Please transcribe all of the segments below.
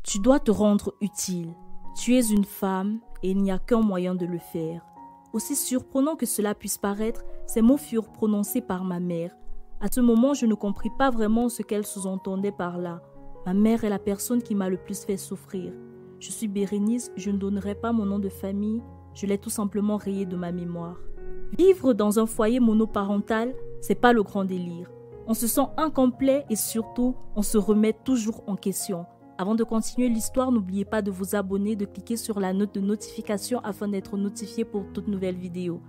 Tu dois te rendre utile. Tu es une femme et il n'y a qu'un moyen de le faire. Aussi surprenant que cela puisse paraître, ces mots furent prononcés par ma mère. À ce moment, je ne compris pas vraiment ce qu'elle sous-entendait par là. Ma mère est la personne qui m'a le plus fait souffrir. Je suis Bérénice, je ne donnerai pas mon nom de famille, je l'ai tout simplement rayé de ma mémoire. Vivre dans un foyer monoparental, c'est pas le grand délire. On se sent incomplet et surtout, on se remet toujours en question. Avant de continuer l'histoire, n'oubliez pas de vous abonner, de cliquer sur la note de notification afin d'être notifié pour toute nouvelle vidéo.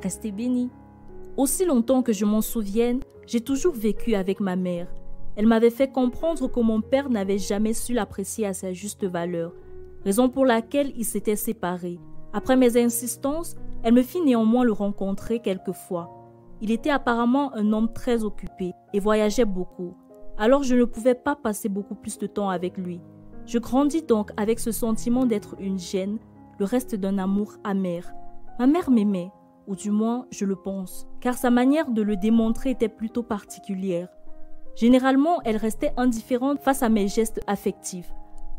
Restez bénis. Aussi longtemps que je m'en souvienne, j'ai toujours vécu avec ma mère. Elle m'avait fait comprendre que mon père n'avait jamais su l'apprécier à sa juste valeur, raison pour laquelle ils s'étaient séparés. Après mes insistances, elle me fit néanmoins le rencontrer quelques fois. Il était apparemment un homme très occupé et voyageait beaucoup. Alors je ne pouvais pas passer beaucoup plus de temps avec lui. Je grandis donc avec ce sentiment d'être une gêne, le reste d'un amour amer. Ma mère m'aimait, ou du moins je le pense, car sa manière de le démontrer était plutôt particulière. Généralement, elle restait indifférente face à mes gestes affectifs.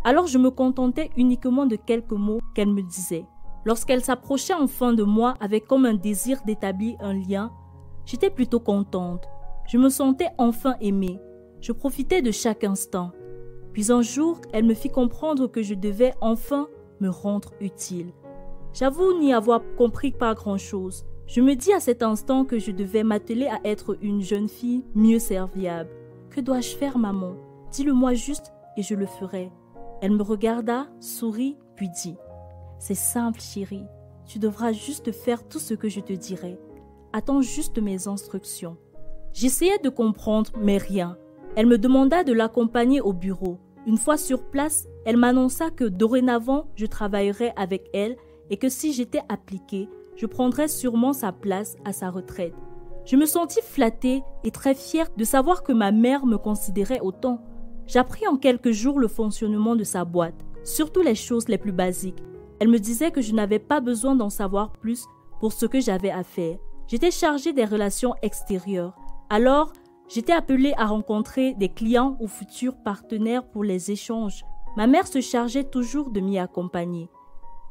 Alors je me contentais uniquement de quelques mots qu'elle me disait. Lorsqu'elle s'approchait enfin de moi avec comme un désir d'établir un lien, j'étais plutôt contente. Je me sentais enfin aimée. Je profitais de chaque instant. Puis un jour, elle me fit comprendre que je devais enfin me rendre utile. J'avoue n'y avoir compris pas grand-chose. Je me dis à cet instant que je devais m'atteler à être une jeune fille mieux serviable. Que dois-je faire, maman? Dis-le-moi juste et je le ferai. Elle me regarda, sourit, puis dit: c'est simple, chérie. Tu devras juste faire tout ce que je te dirai. Attends juste mes instructions. J'essayais de comprendre, mais rien. Elle me demanda de l'accompagner au bureau. Une fois sur place, elle m'annonça que dorénavant, je travaillerais avec elle et que si j'étais appliquée, je prendrais sûrement sa place à sa retraite. Je me sentis flattée et très fière de savoir que ma mère me considérait autant. J'appris en quelques jours le fonctionnement de sa boîte, surtout les choses les plus basiques. Elle me disait que je n'avais pas besoin d'en savoir plus pour ce que j'avais à faire. J'étais chargée des relations extérieures. Alors, j'étais appelée à rencontrer des clients ou futurs partenaires pour les échanges. Ma mère se chargeait toujours de m'y accompagner.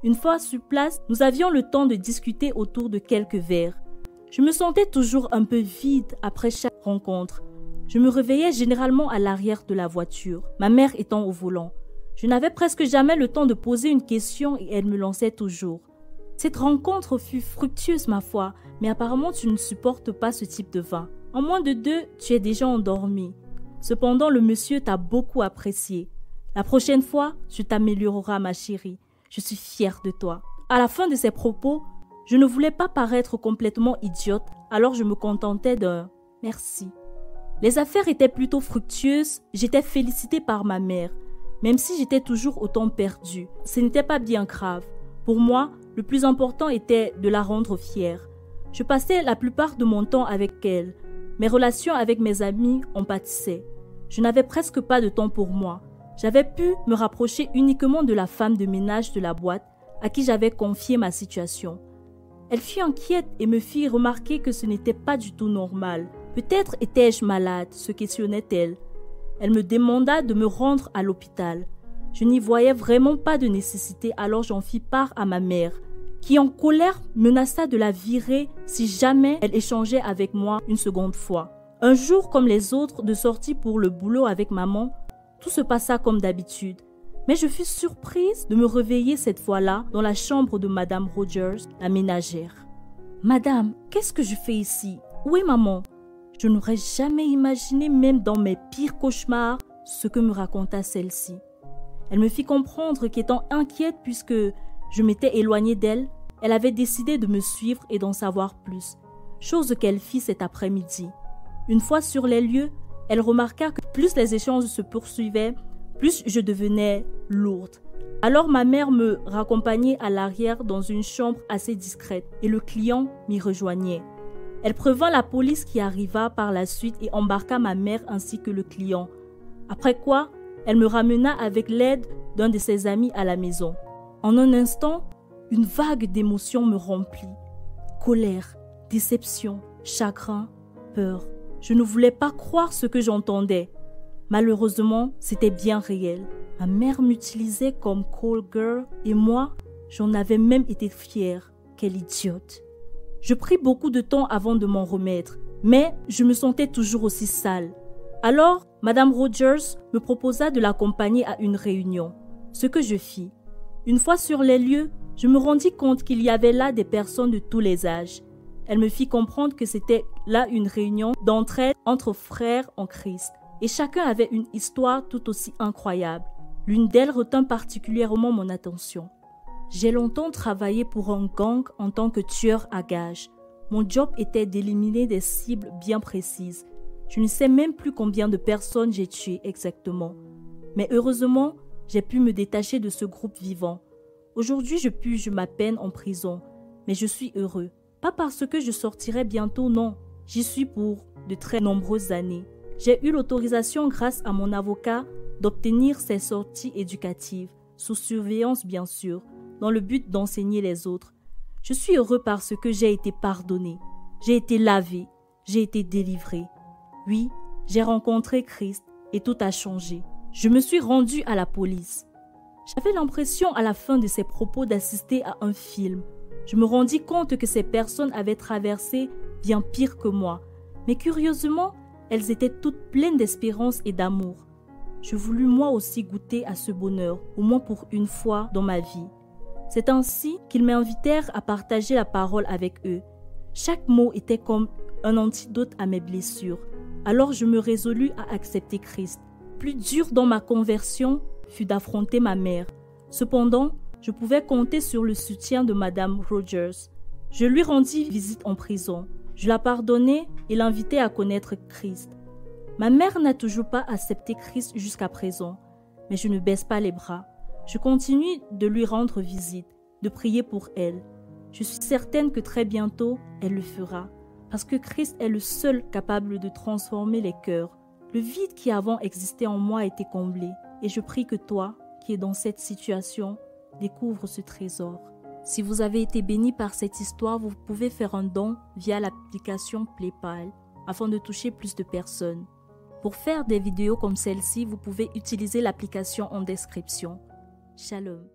Une fois sur place, nous avions le temps de discuter autour de quelques verres. Je me sentais toujours un peu vide après chaque rencontre. Je me réveillais généralement à l'arrière de la voiture, ma mère étant au volant. Je n'avais presque jamais le temps de poser une question et elle me lançait toujours. Cette rencontre fut fructueuse, ma foi, mais apparemment tu ne supportes pas ce type de vin. En moins de 2, tu es déjà endormi. Cependant, le monsieur t'a beaucoup apprécié. La prochaine fois, tu t'amélioreras, ma chérie. Je suis fière de toi. À la fin de ses propos, je ne voulais pas paraître complètement idiote, alors je me contentais d'un « merci ». Les affaires étaient plutôt fructueuses, j'étais félicitée par ma mère. Même si j'étais toujours autant perdue, ce n'était pas bien grave. Pour moi, le plus important était de la rendre fière. Je passais la plupart de mon temps avec elle. Mes relations avec mes amis en pâtissaient. Je n'avais presque pas de temps pour moi. J'avais pu me rapprocher uniquement de la femme de ménage de la boîte à qui j'avais confié ma situation. Elle fut inquiète et me fit remarquer que ce n'était pas du tout normal. Peut-être étais-je malade, se questionnait-elle. Elle me demanda de me rendre à l'hôpital. Je n'y voyais vraiment pas de nécessité, alors j'en fis part à ma mère, qui en colère menaça de la virer si jamais elle échangeait avec moi une seconde fois. Un jour comme les autres de sortie pour le boulot avec maman, tout se passa comme d'habitude. Mais je fus surprise de me réveiller cette fois-là dans la chambre de Madame Rogers, la ménagère. « Madame, qu'est-ce que je fais ici? Où est maman ?» Je n'aurais jamais imaginé, même dans mes pires cauchemars, ce que me raconta celle-ci. Elle me fit comprendre qu'étant inquiète puisque je m'étais éloignée d'elle, elle avait décidé de me suivre et d'en savoir plus, chose qu'elle fit cet après-midi. Une fois sur les lieux, elle remarqua que plus les échanges se poursuivaient, plus je devenais lourde. Alors ma mère me raccompagnait à l'arrière dans une chambre assez discrète et le client m'y rejoignait. Elle prévint la police qui arriva par la suite et embarqua ma mère ainsi que le client. Après quoi, elle me ramena avec l'aide d'un de ses amis à la maison. En un instant, une vague d'émotions me remplit. Colère, déception, chagrin, peur. Je ne voulais pas croire ce que j'entendais. Malheureusement, c'était bien réel. Ma mère m'utilisait comme call girl et moi, j'en avais même été fière. Quelle idiote. Je pris beaucoup de temps avant de m'en remettre, mais je me sentais toujours aussi sale. Alors, Madame Rogers me proposa de l'accompagner à une réunion, ce que je fis. Une fois sur les lieux, je me rendis compte qu'il y avait là des personnes de tous les âges. Elle me fit comprendre que c'était là une réunion d'entraide entre frères en Christ, et chacun avait une histoire tout aussi incroyable. L'une d'elles retint particulièrement mon attention. J'ai longtemps travaillé pour un gang en tant que tueur à gages. Mon job était d'éliminer des cibles bien précises. Je ne sais même plus combien de personnes j'ai tuées exactement. Mais heureusement, j'ai pu me détacher de ce groupe vivant. Aujourd'hui, je purge ma peine en prison, mais je suis heureux. Pas parce que je sortirai bientôt, non. J'y suis pour de très nombreuses années. J'ai eu l'autorisation grâce à mon avocat d'obtenir ces sorties éducatives, sous surveillance bien sûr, dans le but d'enseigner les autres. Je suis heureux parce que j'ai été pardonné, j'ai été lavé, j'ai été délivré. Oui, j'ai rencontré Christ et tout a changé. Je me suis rendu à la police. J'avais l'impression à la fin de ces propos d'assister à un film. Je me rendis compte que ces personnes avaient traversé bien pire que moi. Mais curieusement, elles étaient toutes pleines d'espérance et d'amour. Je voulus moi aussi goûter à ce bonheur, au moins pour une fois dans ma vie. C'est ainsi qu'ils m'invitèrent à partager la parole avec eux. Chaque mot était comme un antidote à mes blessures. Alors je me résolus à accepter Christ. Plus dur dans ma conversion fut d'affronter ma mère. Cependant, je pouvais compter sur le soutien de Madame Rogers. Je lui rendis visite en prison. Je la pardonnai et l'invitai à connaître Christ. Ma mère n'a toujours pas accepté Christ jusqu'à présent, mais je ne baisse pas les bras. Je continue de lui rendre visite, de prier pour elle. Je suis certaine que très bientôt, elle le fera, parce que Christ est le seul capable de transformer les cœurs. Le vide qui avant existait en moi a été comblé, et je prie que toi, qui es dans cette situation, découvre ce trésor. Si vous avez été béni par cette histoire, vous pouvez faire un don via l'application PayPal afin de toucher plus de personnes. Pour faire des vidéos comme celle-ci, vous pouvez utiliser l'application en description. Shalom.